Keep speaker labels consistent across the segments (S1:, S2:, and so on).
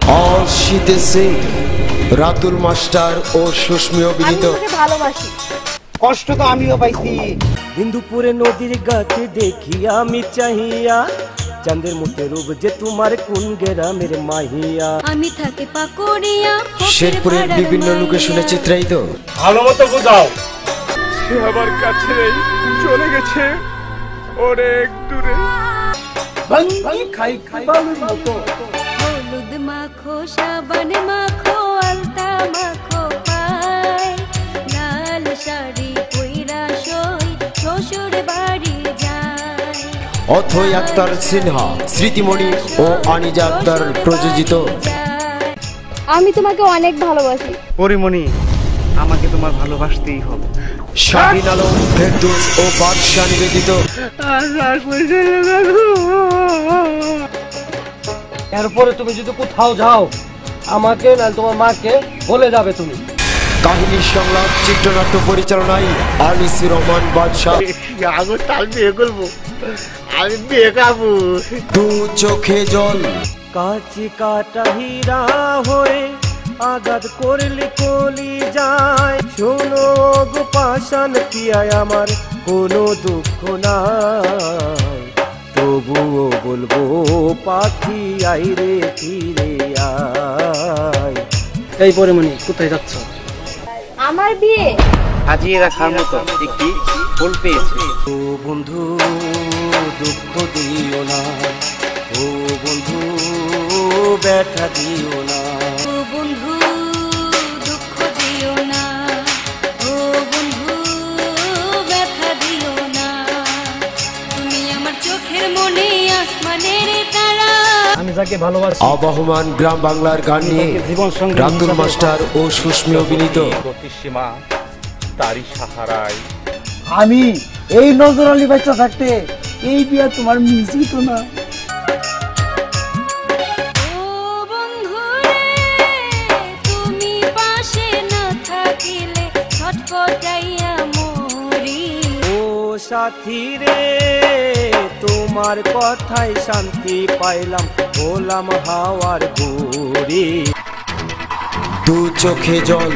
S1: অশীতেছে Ratul master ও সুস্মি অভিনীত।
S2: ভালোবাসি,
S3: কষ্ট তো আমিও পাইছি।
S4: বিন্দুপুরে নদীর ঘাটে দেখি আমি চাহিয়া, চাঁদের মুখে রূপ যে তোমার কোন গ্রামের মাহিয়া।
S5: আমি থাকি পাকুড়িয়া,
S1: শেরপুরের বিভিন্ন লোকেশনে চিত্রায়িত।
S6: ভালো মতো বোঝাও, সে আমার কাছে চলে গেছে অনেক দূরে।
S5: হলুদ মাখো, সাবান মাখো, আলতা মাখো পায়, লাল শাড়ি পইরা সই শ্বশুর বাড়ি যায়।
S1: অথৈ আক্তার সিনহা, স্মৃতিমণি ও আনিজা আক্তার প্রযোজিত।
S2: আমি তোমাকে অনেক ভালোবাসি।
S3: পরিমণি, আমাকে তোমার ভালোবাসতেই হবে।
S1: শাহিন আলম, ফেরদৌস ও বাদশা নিবেদিত।
S4: এরপরে তুমি যদি কোথাও যাও, আমাকে না তোমার মাকে বলে যাবে তুমি।
S1: কাহিনী সংলাপ চিত্রনাট্য পরিচালনায় আনিসুর রহমান বাদশাহ।
S3: আমি বিয়ে খাবো।
S1: দু চোখে জল।
S4: কাঁচি কাটা হীরা হয়ে আঘাত করলে কলি যায়, শোনো গো পাষাণ পিয়ায় আমার কোনো দুঃখ নাই, তবুও বলবো পাখি আইরে ফিরে আয়। এই পরিমণি, কোথায় যাচ্ছ?
S2: আমার বিয়ে
S3: সাজিয়ে রাখার মতো একটি ফুল পেয়েছে।
S4: ও বন্ধু দুঃখ দিও না, ও বন্ধু ব্যথা দিও না।
S5: ও বন্ধু দুঃখ দিও না, ও বন্ধু ব্যথা দিও না, তুমি আমার চোখের মনে আসমানের তারা।
S4: আমি যাকে ভালোবাসি।
S1: আবহমান গ্রাম বাংলার গান নিয়ে রাতুল মাস্টার ও সুস্মি অভিনীত।
S6: সীমা তারই সাহারায়
S3: আমি এই নজর আলী বাচ্চা থাকতে এই বিয়া তোমার মিউজিক না।
S5: ও বন্ধু রে, তুমি পাশে না থাকিলে ছটফটাইয়া মরি।
S4: ও সাথী রে, তোমার কথায় শান্তি পাইলাম, হলাম হাওয়ার গুড়ি।
S1: দু চোখে জল।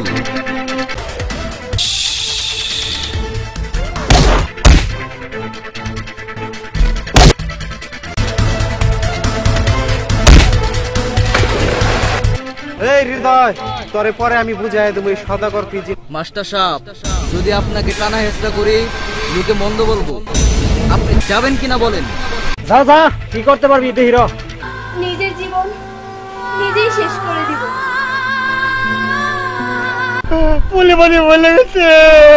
S3: এই হৃদয়, তোরে পরে আমি বুঝাই দেবো। এই সদাগর পিজি
S7: মাস্টার সাহেব, যদি আপনাকে টানা হেঁচড়া করি লোকে মন্দ বলবো, আপনি যাবেন কিনা বলেন?
S4: যা যা, কি করতে পারবি দেহির?
S2: নিজের জীবন নিজেই শেষ করে দিব।
S3: পরিমণি বলে গেছে।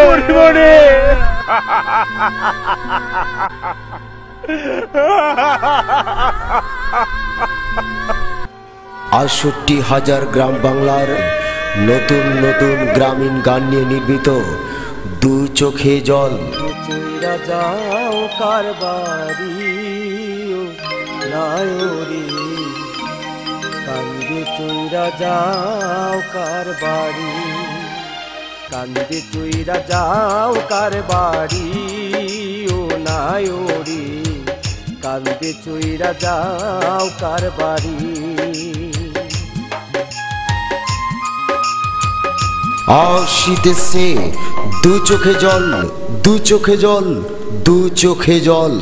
S3: পরিমণি,
S1: ৬৮,০০০ গ্রাম বাংলার নতুন নতুন গ্রামীণ গান নিয়ে নির্মিত দু চোখে জল।
S4: চইরা যাও কারবারি নায়রি, কান্দে চইরা যাও কারবারি, কান্দে চইরা যাও কারবারি ও নায়রি, কান্দে চইরা যাও কারবারি।
S1: আসিতেছে দু চোখে জল, দু চোখে জল, দু চোখে জল।